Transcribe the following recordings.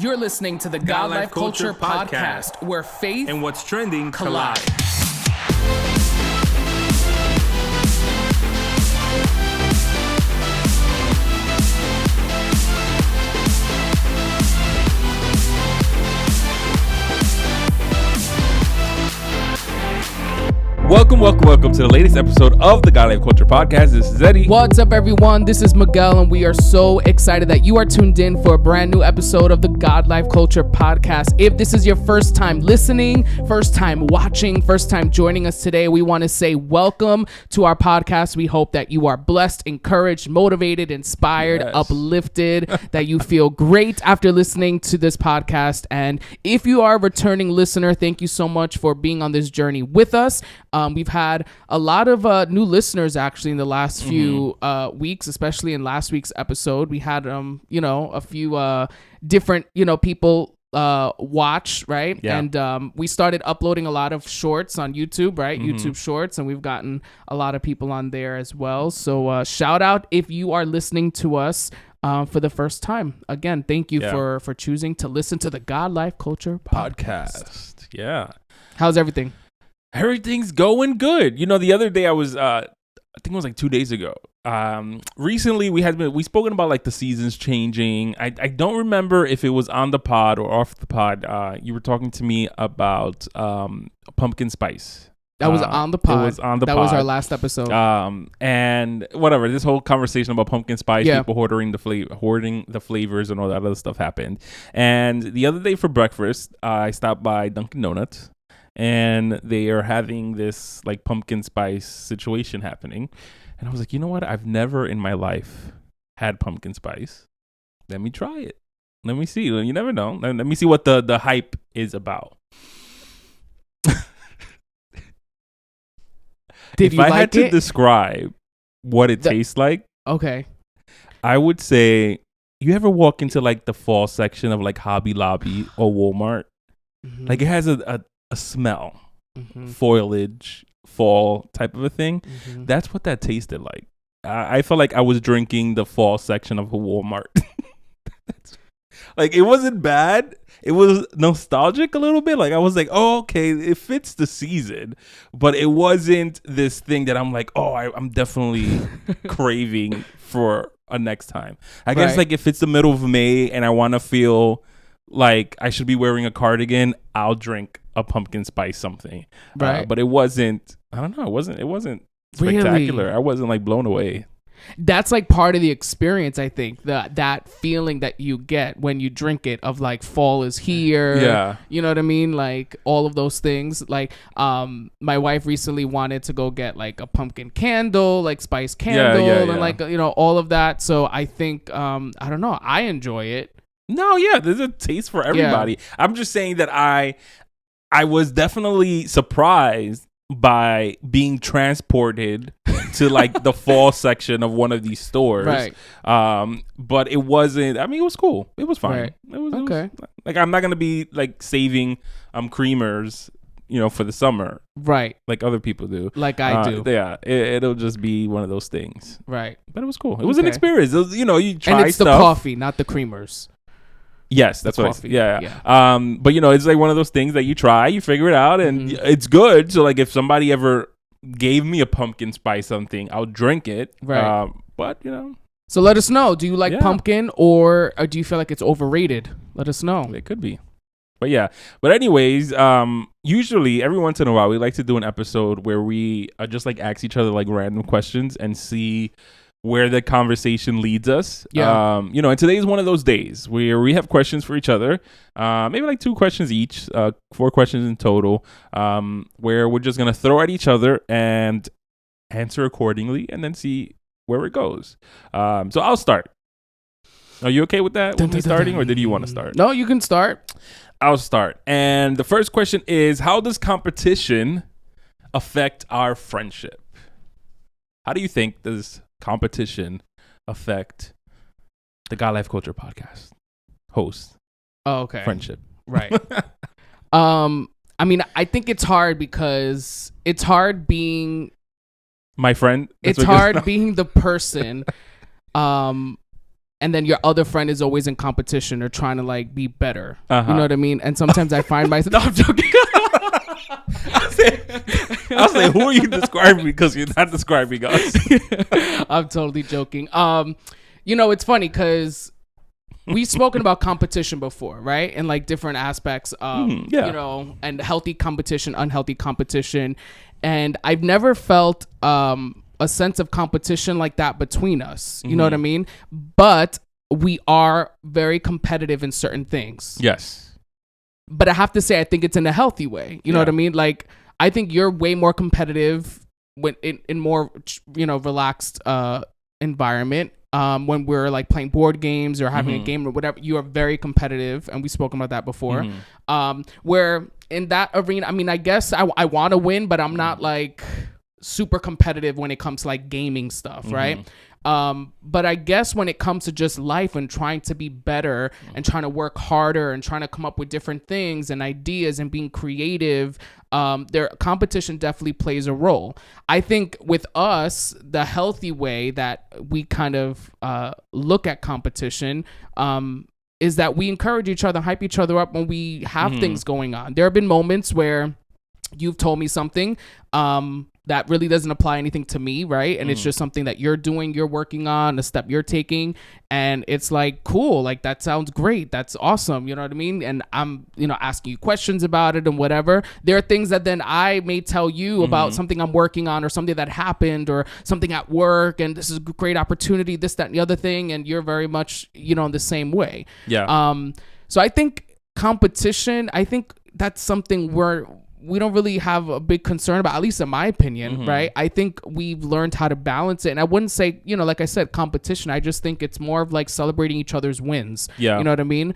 You're listening to the God Life Culture podcast, where faith and what's trending collide. Welcome to the latest episode of the God Life Culture podcast. This is Eddie. What's up, everyone? This is Miguel, and we are so excited that you are tuned in for a brand new episode of the God Life Culture podcast. If this is your first time listening, first time watching, first time joining us today, we want to say welcome to our podcast. We hope that you are blessed, encouraged, motivated, inspired, uplifted, that you feel great after listening to this podcast. And if you are a returning listener, thank you so much for being on this journey with us. We've had a lot of new listeners actually in the last few weeks, especially in last week's episode. We had a few different people watch, right? Yeah. And we started uploading a lot of shorts on YouTube, right? YouTube shorts, and we've gotten a lot of people on there as well. So shout out if you are listening to us for the first time. Again, thank you for choosing to listen to the God Life Culture podcast. Yeah. How's everything? Everything's going good. The other day I was, I think it was like 2 days ago. Recently we spoken about like the seasons changing. I don't remember if it was on the pod or off the pod. You were talking to me about pumpkin spice. That was on the pod. It was on the pod. That was our last episode. And whatever, this whole conversation about pumpkin spice, people hoarding the flavors and all that other stuff happened. And the other day for breakfast, I stopped by Dunkin' Donuts. And they are having this like pumpkin spice situation happening. And I was like, you know what? I've never in my life had pumpkin spice. Let me try it. Let me see. You never know. Let me see what the hype is about. If I had to describe what it tastes like, okay, I would say, you ever walk into like the fall section of like Hobby Lobby or Walmart? Mm-hmm. Like it has a smell, foliage, fall type of a thing. That's what that tasted like. I felt like I was drinking the fall section of a Walmart. Like it wasn't bad. It was nostalgic a little bit. Like I was like, oh, okay, it fits the season, but it wasn't this thing that I'm like, oh, I'm definitely craving for a next time. I guess like if it's the middle of May and I want to feel like I should be wearing a cardigan, I'll drink a pumpkin spice something. Right. But it wasn't, I don't know, it wasn't spectacular. Really? I wasn't like blown away. That's like part of the experience, I think. That feeling that you get when you drink it of like fall is here. Yeah. You know what I mean? Like all of those things. Like my wife recently wanted to go get like a pumpkin candle, like spice candle, and like all of that. So I think I don't know, I enjoy it. No, yeah, there's a taste for everybody. Yeah. I'm just saying that I was definitely surprised by being transported to like the fall section of one of these stores. Right. But it wasn't, I mean, it was cool. It was fine. Right. It was okay. Like I'm not going to be like saving creamers, for the summer. Right. Like other people do. Like I do. Yeah. It'll just be one of those things. Right. But it was cool. It was an experience. It was, you try and it's stuff. The coffee, not the creamers. Yes, that's what. Yeah. But it's like one of those things that you try, you figure it out, and it's good. So like, if somebody ever gave me a pumpkin spice something, I'll drink it. Right. But So let us know. Do you like pumpkin, or do you feel like it's overrated? Let us know. It could be. But yeah. But anyways, usually every once in a while we like to do an episode where we just like ask each other like random questions and see where the conversation leads us. Yeah. And today is one of those days where we have questions for each other. Maybe like 2 questions each, 4 questions in total, where we're just going to throw at each other and answer accordingly and then see where it goes. So I'll start. Are you okay with that? With me starting, or did you want to start? No, you can start. I'll start. And the first question is, how does competition affect our friendship? How do you think does competition affect the God Life Culture podcast host friendship? Right. I mean, I think it's hard because it's hard being my friend. It's hard being the person and then your other friend is always in competition or trying to like be better. Uh-huh. You know what I mean? And sometimes I find myself. No, I'm joking. I'll say, who are you describing? Because you're not describing us. I'm totally joking. You know, it's funny because we've spoken about competition before, right? And like different aspects of, yeah. you know, and healthy competition, unhealthy competition. And I've never felt a sense of competition like that between us. You know what I mean? But we are very competitive in certain things. Yes. But I have to say, I think it's in a healthy way. You know what I mean? Like, I think you're way more competitive when in more, you know, relaxed environment. When we're like playing board games or having a game or whatever, you are very competitive, and we've spoken about that before. Where in that arena, I mean, I guess I want to win, but I'm not like super competitive when it comes to like gaming stuff, right? But I guess when it comes to just life and trying to be better and trying to work harder and trying to come up with different things and ideas and being creative, their competition definitely plays a role. I think with us, the healthy way that we kind of look at competition is that we encourage each other, hype each other up when we have things going on. There have been moments where you've told me something that really doesn't apply anything to me, right? And it's just something that you're doing, you're working on, a step you're taking, and it's like, cool, like that sounds great, that's awesome, you know what I mean? And I'm, you know, asking you questions about it and whatever. There are things that then I may tell you about something I'm working on or something that happened or something at work, and this is a great opportunity, this, that, and the other thing, and you're very much, you know, in the same way. Yeah. So I think competition, I think that's something we don't really have a big concern about, at least in my opinion, right? I think we've learned how to balance it. And I wouldn't say, you know, like I said, competition. I just think it's more of like celebrating each other's wins. Yeah. You know what I mean?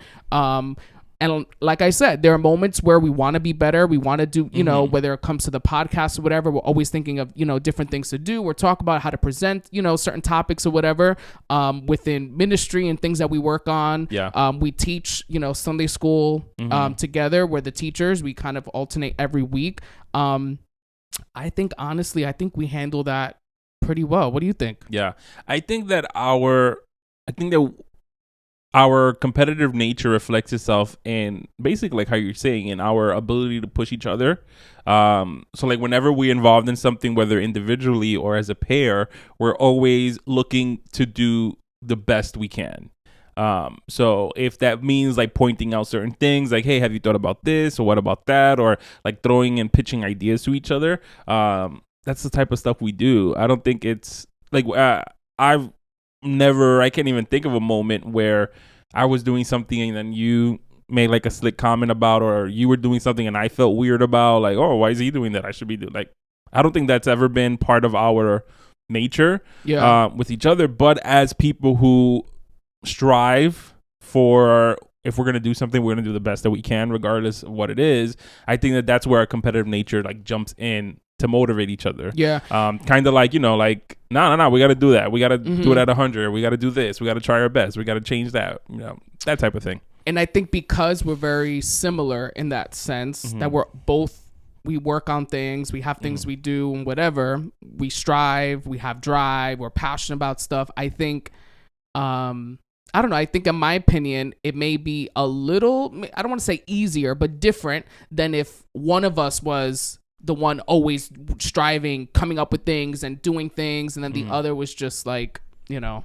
And like I said, there are moments where we want to be better. We want to do, you know, whether it comes to the podcast or whatever, we're always thinking of, you know, different things to do. We're talking about how to present, you know, certain topics or whatever within ministry and things that we work on. Yeah. We teach, you know, Sunday school together. We're the teachers. We kind of alternate every week. I think, honestly, we handle that pretty well. What do you think? Yeah. I think that our competitive nature reflects itself in basically like how you're saying, in our ability to push each other. So like whenever we're involved in something, whether individually or as a pair, we're always looking to do the best we can. So if that means like pointing out certain things like, hey, have you thought about this? Or what about that? Or like throwing and pitching ideas to each other. That's the type of stuff we do. I don't think it's like, I can't even think of a moment where I was doing something and then you made like a slick comment about, or you were doing something and I felt weird about, like, oh, why is he doing that? I should be doing, like, I don't think that's ever been part of our nature with each other. But as people who strive for, if we're going to do something, we're going to do the best that we can, regardless of what it is. I think that that's where our competitive nature like jumps in to motivate each other. Yeah. Kind of like, you know, like, no, we got to do that. We got to do it at 100. We got to do this. We got to try our best. We got to change that, you know, that type of thing. And I think because we're very similar in that sense, that we work on things, we have things we do and whatever, we strive, we have drive, we're passionate about stuff. I think, I don't know, I think in my opinion, it may be a little, I don't want to say easier, but different than if one of us was the one always striving, coming up with things and doing things, and then the other was just like, you know,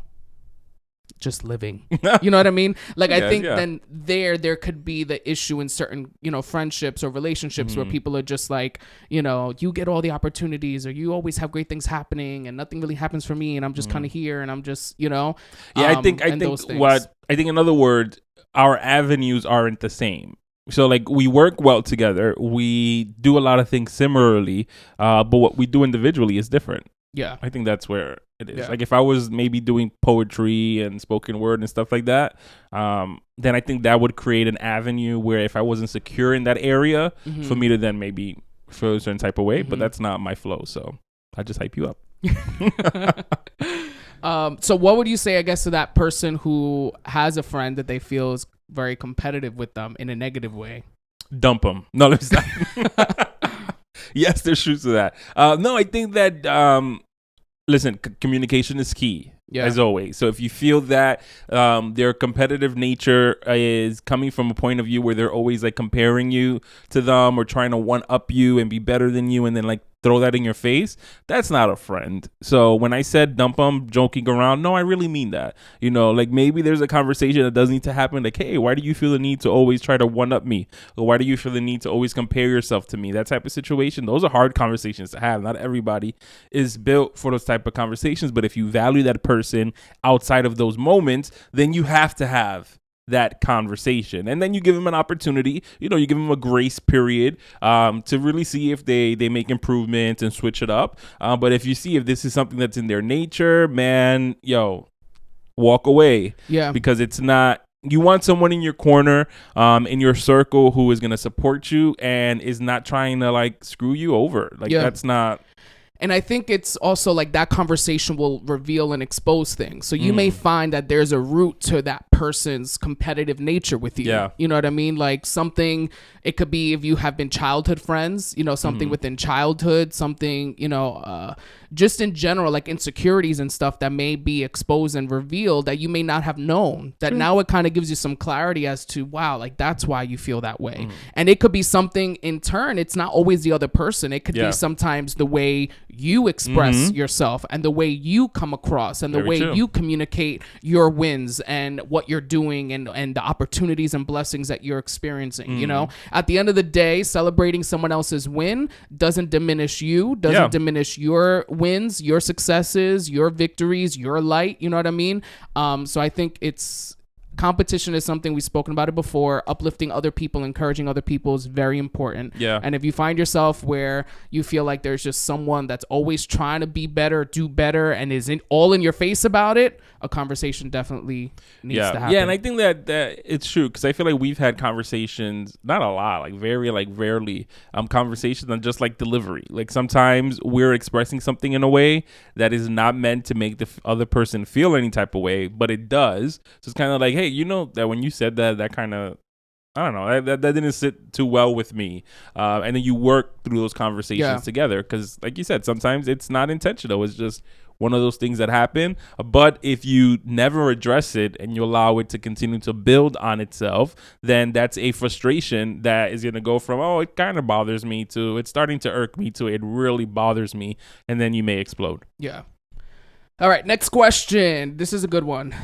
just living. You know what I mean? Like, I think then there could be the issue in certain, you know, friendships or relationships where people are just like, you know, you get all the opportunities, or you always have great things happening and nothing really happens for me, and I'm just kind of here and I'm just, you know. I think in other words, our avenues aren't the same. So like we work well together, we do a lot of things similarly, but what we do individually is different. Yeah, I think that's where it is. Like if I was maybe doing poetry and spoken word and stuff like that, then I think that would create an avenue where if I wasn't secure in that area, for me to then maybe feel a certain type of way, but that's not my flow. So I just hype you up. So what would you say, I guess, to that person who has a friend that they feel is very competitive with them in a negative way? Dump them. No, let me stop. Yes, there's truth to that. No, I think that, listen, communication is key. as always. So if you feel that their competitive nature is coming from a point of view where they're always like comparing you to them or trying to one up you and be better than you and then like throw that in your face, that's not a friend. So when I said dump them, joking around, no, I really mean that. You know, like maybe there's a conversation that does need to happen. Like, hey, why do you feel the need to always try to one up me? Or why do you feel the need to always compare yourself to me? That type of situation. Those are hard conversations to have. Not everybody is built for those type of conversations. But if you value that person outside of those moments, then you have to have that conversation, and then you give them an opportunity, you give them a grace period to really see if they make improvements and switch it up, but if you see if this is something that's in their nature, man, walk away. Because it's not, you want someone in your corner, in your circle, who is going to support you and is not trying to like screw you over. Like that's not. And I think it's also like that conversation will reveal and expose things. So you may find that there's a root to that person's competitive nature with you. Yeah. You know what I mean? Like something, it could be if you have been childhood friends, something within childhood, something, just in general, like insecurities and stuff that may be exposed and revealed that you may not have known. That now it kind of gives you some clarity as to, wow, like that's why you feel that way. And it could be something in turn. It's not always the other person. It could be sometimes the way you express yourself and the way you come across and the way you communicate your wins and what you're doing and the opportunities and blessings that you're experiencing. At the end of the day, celebrating someone else's win doesn't diminish you, doesn't diminish your wins, your successes, your victories, your light. You know what I mean? So I think competition is something we've spoken about it before. Uplifting other people, encouraging other people is very important. And if you find yourself where you feel like there's just someone that's always trying to be better, do better, and is all in your face about it, a conversation definitely needs to happen. And I think that it's true, because I feel like we've had conversations, not a lot, like very like rarely, conversations on just like delivery. Like sometimes we're expressing something in a way that is not meant to make the other person feel any type of way, but it does. So it's kind of like, hey, that when you said that kind of, I don't know, that didn't sit too well with me. And then you work through those conversations together, because like you said, sometimes it's not intentional. It's just one of those things that happen. But if you never address it and you allow it to continue to build on itself, then that's a frustration that is going to go from, oh, it kind of bothers me, to it's starting to irk me, to it really bothers me. And then you may explode. Yeah. All right, next question. This is a good one.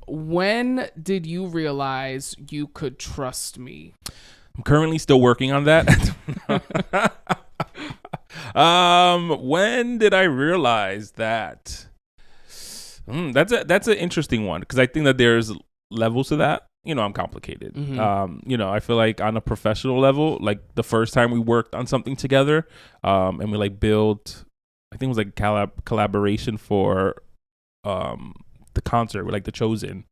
When did you realize you could trust me? I'm currently still working on that. When did I realize that? That's an interesting one, because I think that there's levels to that. I'm complicated. I feel like on a professional level, like the first time we worked on something together, and we like built, I think it was like collaboration for the concert with like The Chosen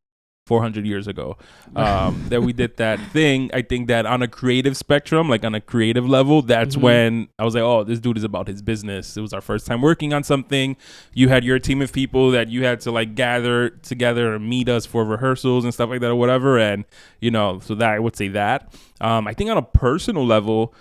400 years ago, that we did that thing. I think that on a creative spectrum, like on a creative level, that's when I was like, oh, this dude is about his business. It was our first time working on something. You had your team of people that you had to like gather together and meet us for rehearsals and stuff like that or whatever. And, so that I would say that. I think on a personal level,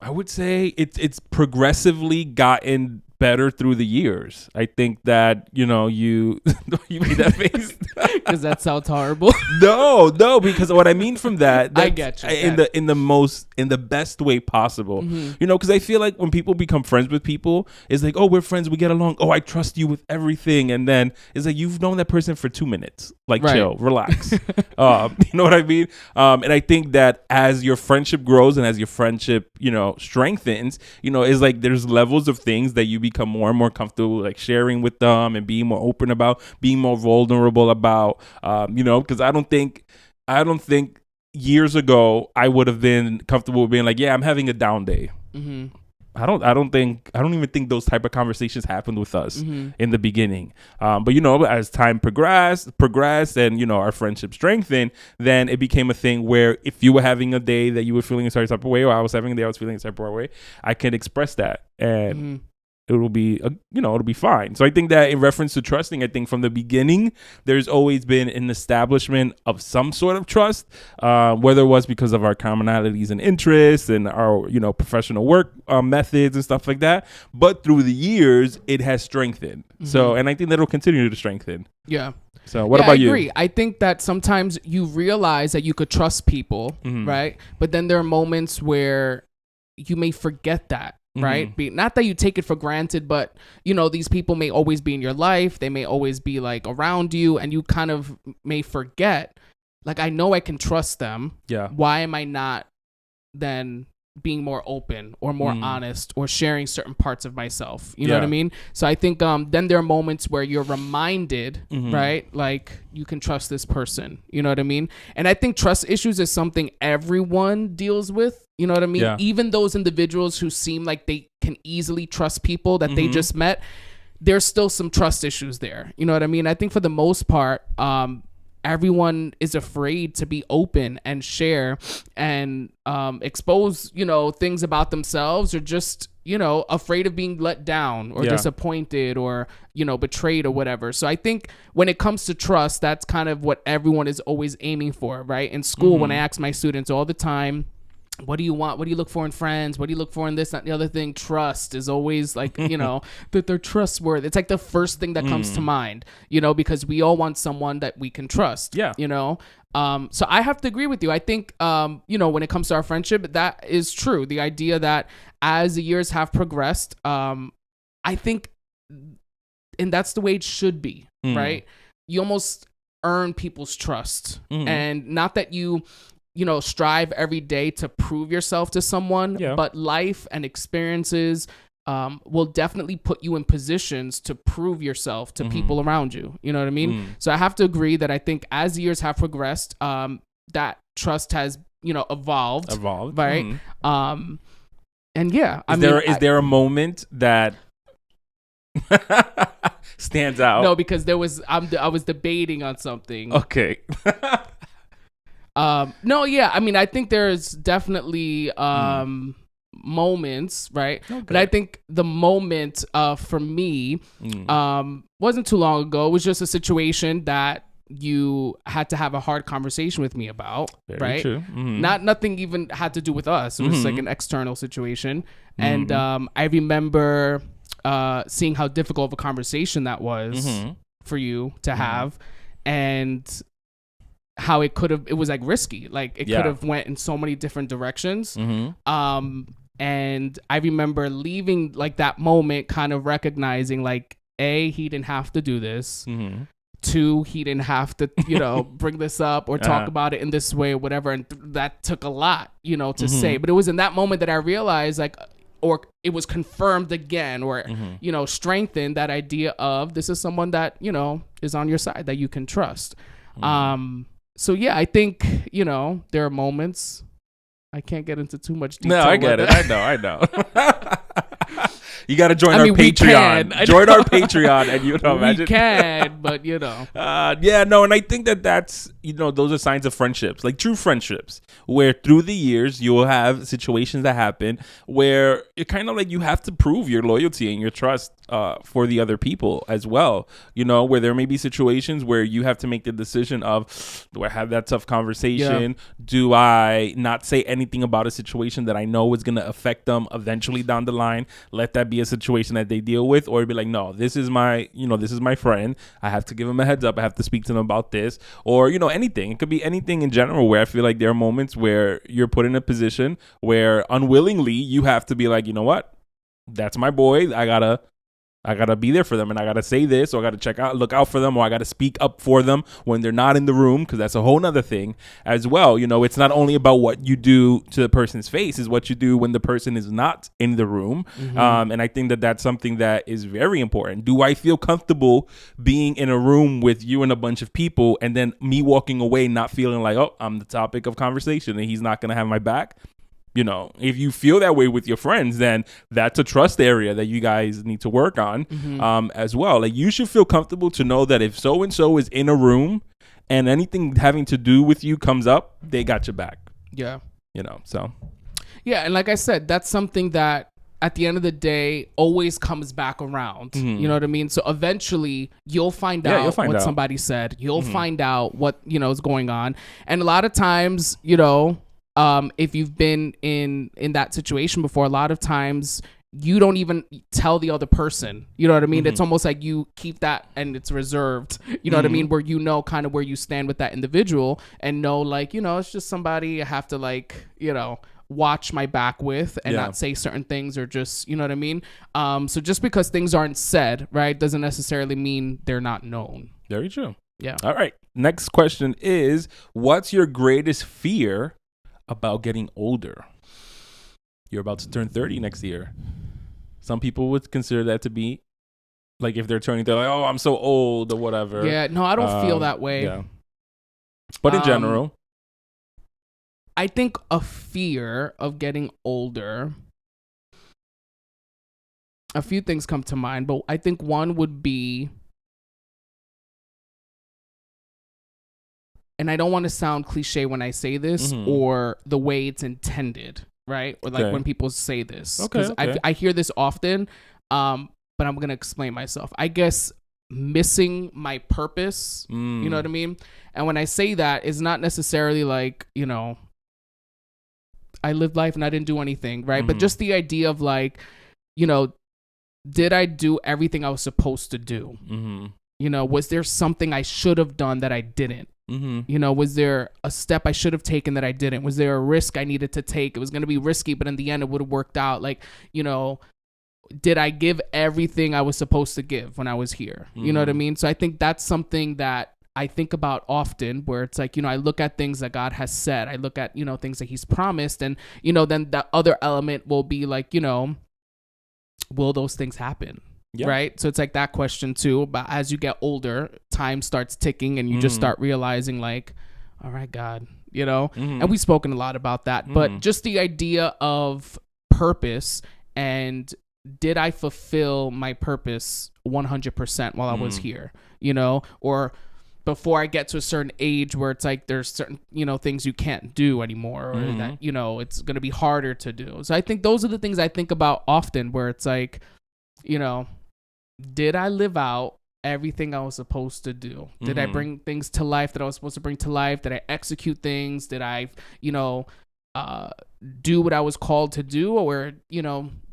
I would say it's progressively gotten better through the years. I think that, you made that face. Because that sounds horrible. No, because what I mean from that, I get you. In the best way possible. Because I feel like when people become friends with people, it's like, oh, we're friends, we get along. Oh, I trust you with everything. And then it's like, you've known that person for 2 minutes. Like, chill, relax. You know what I mean? And I think that as your friendship grows and as your friendship, strengthens, it's like there's levels of things that you become more and more comfortable like sharing with them and being more open about, being more vulnerable about, because I don't think years ago I would have been comfortable with being like, yeah, I'm having a down day. I don't even think those type of conversations happened with us in the beginning. But as time progressed and, our friendship strengthened, then it became a thing where if you were having a day that you were feeling a certain type of way, or I was having a day I was feeling a certain type of way, I can express that. And it'll be it'll be fine. So I think that in reference to trusting, I think from the beginning there's always been an establishment of some sort of trust, whether it was because of our commonalities and interests and our professional work methods and stuff like that. But through the years, it has strengthened. So, and I think that'll continue to strengthen. Yeah. So what about you? I agree. I think that sometimes you realize that you could trust people, right? But then there are moments where you may forget that, right? Not that you take it for granted, but these people may always be in your life. They may always be like around you, and you kind of may forget, like, I know I can trust them. Yeah. Why am I not then being more open or more honest or sharing certain parts of myself? You know what I mean? So I think then there are moments where you're reminded, right? Like, you can trust this person. You know what I mean? And I think trust issues is something everyone deals with. You know what I mean? Yeah. Even those individuals who seem like they can easily trust people that they just met, there's still some trust issues there. You know what I mean? I think for the most part, everyone is afraid to be open and share and expose, things about themselves, or just, afraid of being let down or disappointed or, betrayed or whatever. So I think when it comes to trust, that's kind of what everyone is always aiming for, right? In school, when I ask my students all the time, what do you want? What do you look for in friends? What do you look for in this, that, and the other thing? Trust is always like, that they're trustworthy. It's like the first thing that comes to mind, because we all want someone that we can trust. Yeah. So I have to agree with you. I think, when it comes to our friendship, that is true. The idea that as the years have progressed, I think, and that's the way it should be, right? You almost earn people's trust, and not that you strive every day to prove yourself to someone, but life and experiences will definitely put you in positions to prove yourself to people around you. You know what I mean? So I have to agree that I think as the years have progressed, that trust has, evolved, right? And yeah, is there a moment that stands out? No, because I was debating on something. Okay. No, yeah. I think there's definitely moments, right? Okay. But I think the moment for me wasn't too long ago. It was just a situation that you had to have a hard conversation with me about. Very right? True. Nothing even had to do with us. It was like an external situation. And I remember seeing how difficult of a conversation that was for you to have, and how it was like risky, like it could have went in so many different directions. And I remember leaving like that moment kind of recognizing, like, A, he didn't have to do this. 2, he didn't have to, bring this up or talk about it in this way or whatever. And that took a lot, to say. But it was in that moment that I realized, like, or it was confirmed again, or, strengthened that idea of, this is someone that, is on your side, that you can trust. So yeah, I think, there are moments. I can't get into too much detail. No, I get it. I know. You got to join our Patreon. Join our Patreon, and imagine. We can, but and I think that's those are signs of friendships, like true friendships, where through the years you will have situations that happen where it kind of like you have to prove your loyalty and your trust for the other people as well. Where there may be situations where you have to make the decision of, do I have that tough conversation? Yeah. Do I not say anything about a situation that I know is going to affect them eventually down the line? Let that be a situation that they deal with, or be like, no, this is my friend. I have to give him a heads up. I have to speak to them about this, or anything. It could be anything in general, where I feel like there are moments where you're put in a position where unwillingly you have to be like, you know what, that's my boy. I gotta be there for them, and I gotta say this, or I gotta look out for them, or I gotta speak up for them when they're not in the room, because that's a whole nother thing as well. It's not only about what you do to the person's face, is what you do when the person is not in the room. And I think that that's something that is very important. Do I feel comfortable being in a room with you and a bunch of people, and then me walking away not feeling like, oh, I'm the topic of conversation and he's not gonna have my back? If you feel that way with your friends, then that's a trust area that you guys need to work on as well. Like, you should feel comfortable to know that if so-and-so is in a room and anything having to do with you comes up, they got your back. Yeah. So. Yeah. And like I said, that's something that at the end of the day always comes back around. You know what I mean? So eventually you'll find out what somebody said. You'll find out what, is going on. And a lot of times, if you've been in that situation before, a lot of times you don't even tell the other person. You know what I mean? It's almost like you keep that and it's reserved. You know what I mean? Where you know kind of where you stand with that individual and know like, it's just somebody I have to like, watch my back with and not say certain things or just, you know what I mean? So just because things aren't said, right, doesn't necessarily mean they're not known. Very true. Yeah. All right. Next question is, what's your greatest fear about getting older? You're about to turn 30 next year. Some people would consider that to be like if they're turning, they're like, oh, I'm so old or whatever. Yeah. No, I don't feel that way. Yeah. But in general, I think a fear of getting older, a few things come to mind, but I think one would be, and I don't want to sound cliche when I say this or the way it's intended, right? Or like when people say this. Because I hear this often, but I'm going to explain myself. I guess missing my purpose, you know what I mean? And when I say that, it's not necessarily like, I lived life and I didn't do anything, right? But just the idea of like, did I do everything I was supposed to do? Was there something I should have done that I didn't? Was there a step I should have taken that I didn't? Was there a risk I needed to take? It was going to be risky, but in the end it would have worked out. Like, did I give everything I was supposed to give when I was here? You know what I mean? So I think that's something that I think about often where it's like, I look at things that God has said. I look at, things that he's promised. And, then the other element will be like, will those things happen? Yeah. Right. So it's like that question too. But as you get older, time starts ticking and you just start realizing like, all right, God, and we've spoken a lot about that. But just the idea of purpose and did I fulfill my purpose 100% while I was here, or before I get to a certain age where it's like there's certain, things you can't do anymore or that, it's going to be harder to do. So I think those are the things I think about often where it's like, did I live out everything I was supposed to do? Did I bring things to life that I was supposed to bring to life? Did I execute things? Did I, do what I was called to do? Or,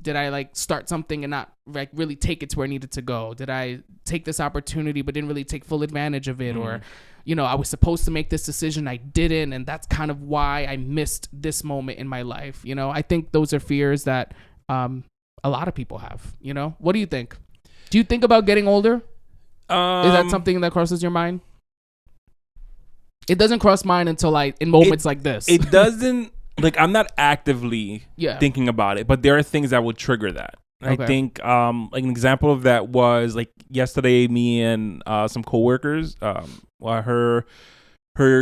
did I like start something and not like really take it to where I needed to go? Did I take this opportunity but didn't really take full advantage of it? Or, I was supposed to make this decision, I didn't, and that's kind of why I missed this moment in my life. I think those are fears that a lot of people have. What do you think? Do you think about getting older? Is that something that crosses your mind? It doesn't cross mine until in moments like this. It doesn't. Like, I'm not actively thinking about it, but there are things that would trigger that. Okay. I think like an example of that was like yesterday, me and some coworkers, her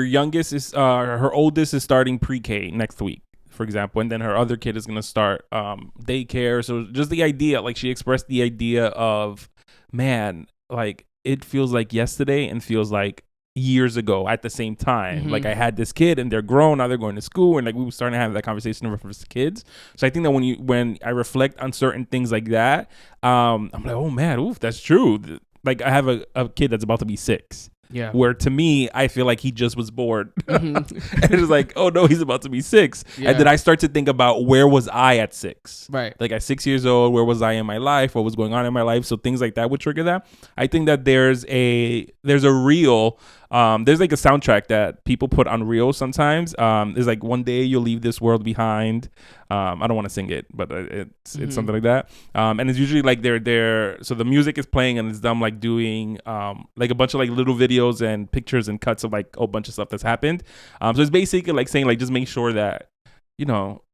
youngest is her oldest is starting pre-K next week, for example, and then her other kid is going to start daycare. So just the idea, like she expressed the idea of, man, like it feels like yesterday and feels like years ago at the same time. Like I had this kid and they're grown, now they're going to school, and like we were starting to have that conversation in reference to kids. So I think that when I reflect on certain things like that, I'm like, oh man, oof, that's true. Like I have a kid that's about to be 6. Yeah. Where to me, I feel like he just was born. And it's like, oh no, he's about to be 6. Yeah. And then I start to think about where was I at 6? Right. Like at 6 years old, where was I in my life? What was going on in my life? So things like that would trigger that. I think that there's a reel. There's like a soundtrack that people put on reels sometimes. There's like one day you'll leave this world behind. I don't want to sing it, but it's something like that. And it's usually like they're so the music is playing and it's them like doing like a bunch of like little videos and pictures and cuts of like a bunch of stuff that's happened. So it's basically like saying like just make sure that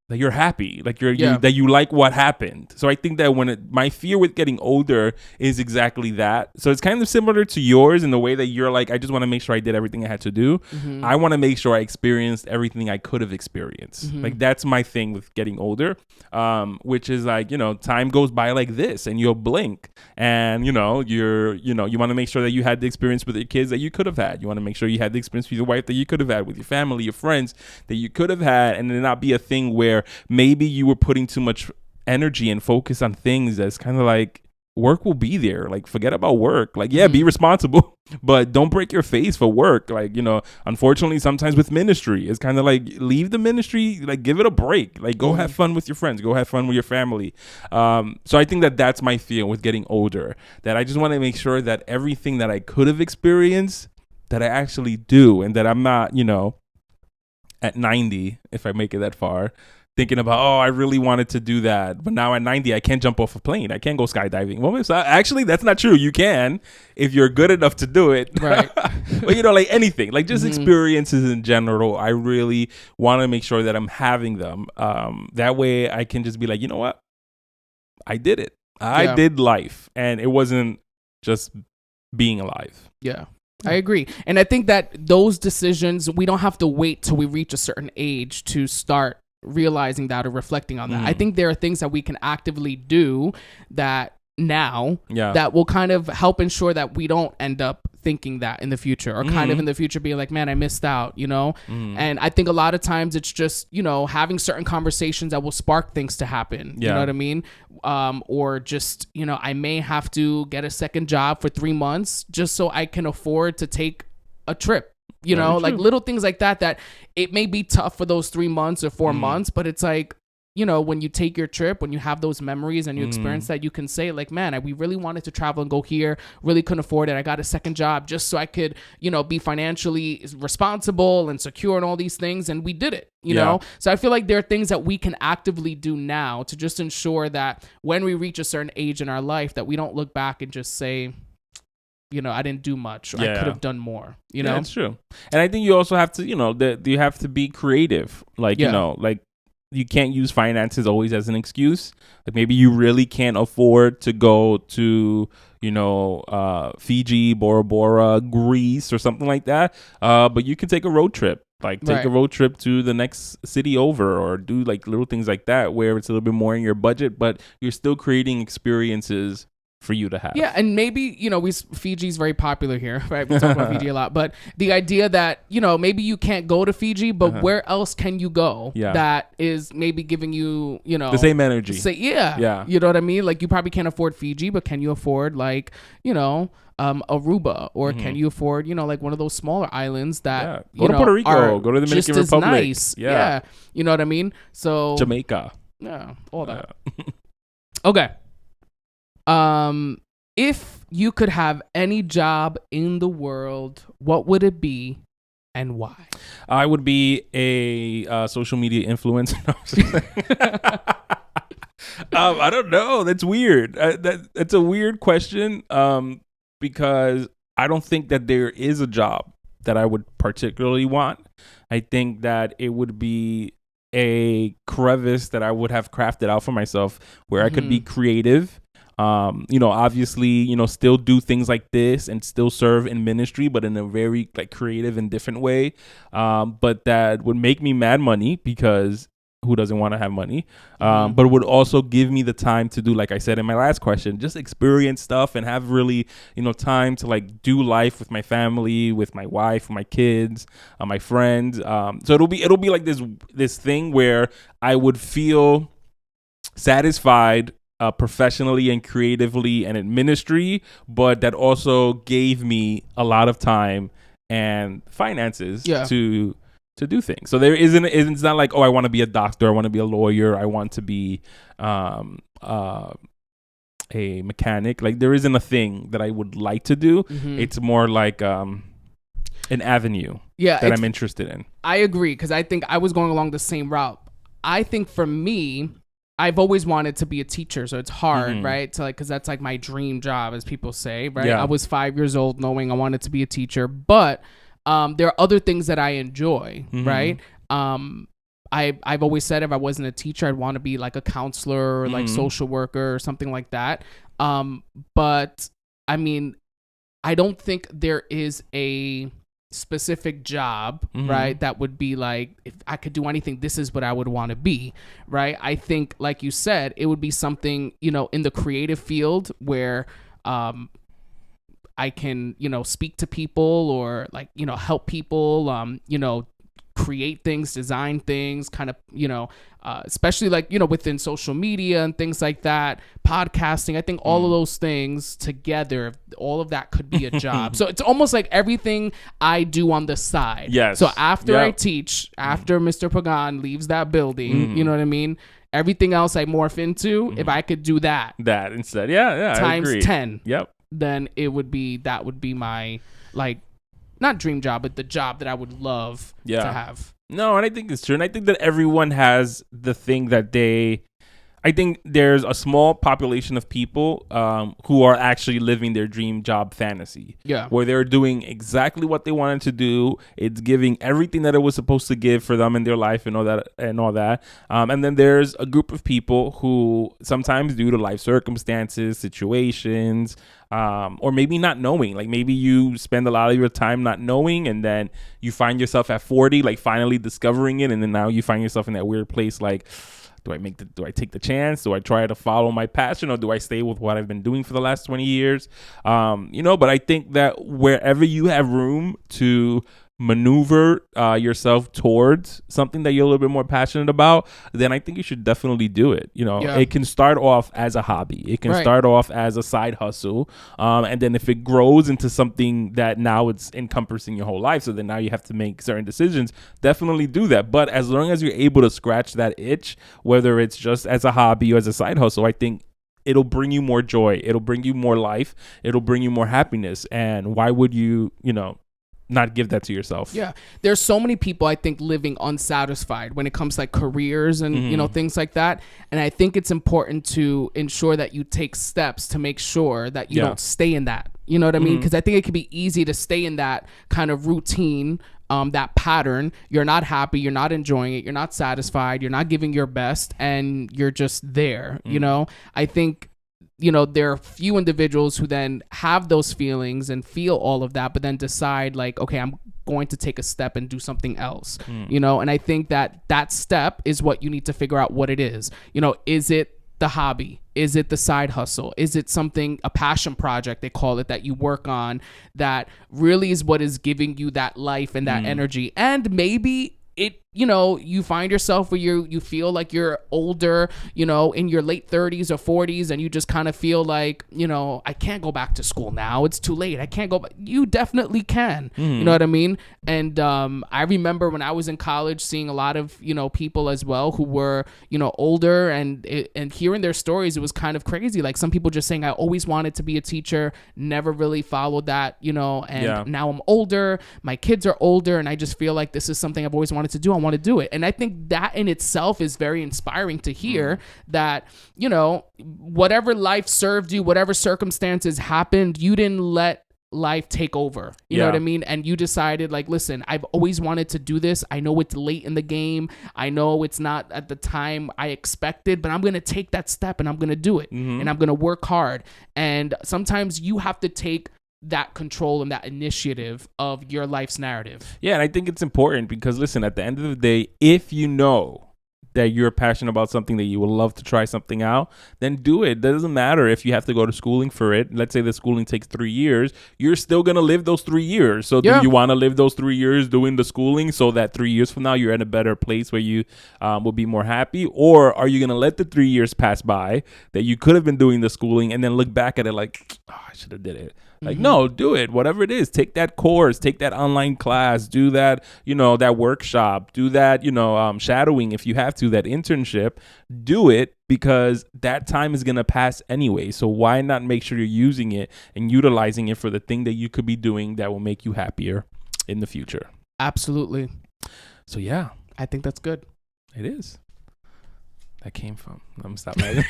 that you're happy, like that you like what happened. So I think that my fear with getting older is exactly that. So it's kind of similar to yours in the way that you're like, I just want to make sure I did everything I had to do. I want to make sure I experienced everything I could have experienced. Like that's my thing with getting older, which is like, time goes by like this and you'll blink and you want to make sure that you had the experience with your kids that you could have had. You want to make sure you had the experience with your wife that you could have had, with your family, your friends that you could have had, and then not be a thing where maybe you were putting too much energy and focus on things that's kind of like work will be there. Like, forget about work. Like, yeah, be responsible, but don't break your face for work. Like, unfortunately, sometimes with ministry, it's kind of like leave the ministry, like give it a break. Like, go have fun with your friends, go have fun with your family. So I think that that's my fear with getting older, that I just want to make sure that everything that I could have experienced, that I actually do, and that I'm not, at 90, if I make it that far, thinking about, I really wanted to do that, but now at 90, I can't jump off a plane. I can't go skydiving. Well, actually, that's not true. You can, if you're good enough to do it. Right. But, like anything, like just experiences in general, I really want to make sure that I'm having them. That way I can just be like, you know what? I did it. I did life. And it wasn't just being alive. Yeah. I agree. And I think that those decisions, we don't have to wait till we reach a certain age to start realizing that or reflecting on that. I think there are things that we can actively do that now that will kind of help ensure that we don't end up thinking that in the future, or kind of in the future being like, man, I missed out, And I think a lot of times it's just, having certain conversations that will spark things to happen. You know what I mean? Or just, I may have to get a second job for 3 months just so I can afford to take a trip. Like little things like that it may be tough for those 3 months or 4 months, but it's like, when you take your trip, when you have those memories and you experience that, you can say like, man, we really wanted to travel and go here, really couldn't afford it. I got a second job just so I could, be financially responsible and secure and all these things. And we did it, you know? So I feel like there are things that we can actively do now to just ensure that when we reach a certain age in our life, that we don't look back and just say, I didn't do much. Or I could have done more. Yeah, that's true. And I think you also have to, you have to be creative. Like, like you can't use finances always as an excuse. Like maybe you really can't afford to go to, Fiji, Bora Bora, Greece, or something like that. But you can take a road trip. Like take a road trip to the next city over, or do like little things like that where it's a little bit more in your budget, but you're still creating experiences for you to have. Yeah, and maybe, Fiji's very popular here, right? We talk about Fiji a lot, but the idea that, maybe you can't go to Fiji, but where else can you go that is maybe giving you, the same energy. Yeah. You know what I mean? Like you probably can't afford Fiji, but can you afford like, Aruba, or can you afford, like one of those smaller islands that, go to Puerto Rico, go to the Dominican Republic. Nice. Yeah. You know what I mean? So Jamaica. Yeah, all that. Okay. If you could have any job in the world, what would it be and why? I would be a social media influencer. I don't know. That's weird. That's a weird question. Because I don't think that there is a job that I would particularly want. I think that it would be a crevice that I would have crafted out for myself, where I could be creative. Obviously, still do things like this and still serve in ministry, but in a very like creative and different way. But that would make me mad money, because who doesn't want to have money? But it would also give me the time to do, like I said in my last question, just experience stuff and have really, time to like do life with my family, with my wife, my kids, my friends. So it'll be like this thing where I would feel satisfied professionally and creatively and in ministry, but that also gave me a lot of time and finances to do things. So it's not like, I want to be a doctor, I want to be a lawyer, I want to be a mechanic. Like there isn't a thing that I would like to do. It's more like an avenue that I'm interested in. I agree, because I think I was going along the same route. I think for me, I've always wanted to be a teacher, so it's hard, right? To like, because that's like my dream job, as people say, right? I was 5 years old knowing I wanted to be a teacher, but there are other things that I enjoy, right? I've always said if I wasn't a teacher, I'd want to be like a counselor or like social worker or something like that. But I mean, I don't think there is a specific job, right, that would be like, if I could do anything, this is what I would want to be, right? I think, like you said, it would be something, in the creative field where I can, speak to people, or like, help people, create things, design things, kind of, especially like, within social media and things like that, podcasting. I think all of those things together, all of that could be a job. So it's almost like everything I do on the side. Yes. So after I teach, after Mr. Pagan leaves that building, you know what I mean? Everything else I morph into, if I could do that instead. Yeah. Times I agree. 10. Yep. Then that would be my, like, not dream job, but the job that I would love to have. No, and I think it's true. And I think that everyone has the thing that I think there's a small population of people who are actually living their dream job fantasy. Yeah. Where they're doing exactly what they wanted to do. It's giving everything that it was supposed to give for them in their life and all that. And then there's a group of people who sometimes, due to life circumstances, situations, or maybe not knowing, like maybe you spend a lot of your time not knowing, and then you find yourself at 40, like finally discovering it. And then now you find yourself in that weird place, like, do I take the chance? Do I try to follow my passion, or do I stay with what I've been doing for the last 20 years? But I think that wherever you have room to maneuver yourself towards something that you're a little bit more passionate about, then I think you should definitely do it. It can start off as a hobby. It can start off as a side hustle. And then if it grows into something that now it's encompassing your whole life, so then now you have to make certain decisions, definitely do that. But as long as you're able to scratch that itch, whether it's just as a hobby or as a side hustle, I think it'll bring you more joy. It'll bring you more life. It'll bring you more happiness. And why would you, not give that to yourself? Yeah. There's so many people, I think, living unsatisfied when it comes to like careers and, things like that. And I think it's important to ensure that you take steps to make sure that you don't stay in that. You know what I mean? Because I think it can be easy to stay in that kind of routine, that pattern. You're not happy. You're not enjoying it. You're not satisfied. You're not giving your best, and you're just there. I think, there are few individuals who then have those feelings and feel all of that, but then decide like, okay, I'm going to take a step and do something else, and I think that step is what you need to figure out what it is. Is it the hobby? Is it the side hustle? Is it something, a passion project, they call it, that you work on that really is what is giving you that life and that energy? And maybe it, you find yourself where you feel like you're older, in your late 30s or 40s, and you just kind of feel like, I can't go back to school now. It's too late. I can't go back. You definitely can. You know what I mean? And I remember when I was in college seeing a lot of, people as well who were, older, and hearing their stories, it was kind of crazy. Like some people just saying, I always wanted to be a teacher, never really followed that, and now I'm older, my kids are older, and I just feel like this is something I've always wanted to do. I want to do it. And I think that in itself is very inspiring to hear that, whatever life served you, whatever circumstances happened, you didn't let life take over. You know what I mean? And you decided like, listen, I've always wanted to do this. I know it's late in the game. I know it's not at the time I expected, but I'm going to take that step and I'm going to do it. And I'm going to work hard. And sometimes you have to take that control and that initiative of your life's narrative. Yeah, and I think it's important because, listen, at the end of the day, if you know that you're passionate about something, that you would love to try something out, then do it. It doesn't matter if you have to go to schooling for it. Let's say the schooling takes 3 years. You're still going to live those 3 years. So do you want to live those 3 years doing the schooling so that 3 years from now you're in a better place where you will be more happy? Or are you going to let the 3 years pass by that you could have been doing the schooling and then look back at it like, oh, I should have did it? Like, no, do it. Whatever it is, take that course, take that online class, do that, that workshop, do that, shadowing if you have to, that internship. Do it because that time is going to pass anyway. So why not make sure you're using it and utilizing it for the thing that you could be doing that will make you happier in the future? Absolutely. So, yeah. I think that's good. It is. That came from. I'm stopping.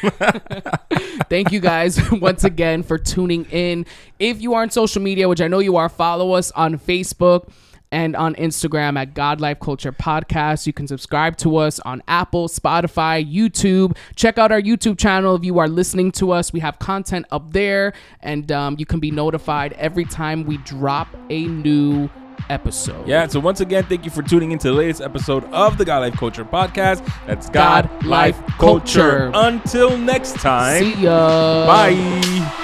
Thank you guys once again for tuning in. If you are on social media, which I know you are, follow us on Facebook and on Instagram at God Life Culture Podcast. You can subscribe to us on Apple, Spotify, YouTube. Check out our YouTube channel if you are listening to us. We have content up there, and you can be notified every time we drop a new episode. Yeah, so once again, thank you for tuning into the latest episode of the God Life Culture Podcast. That's God Life Culture. Until next time. See ya. Bye.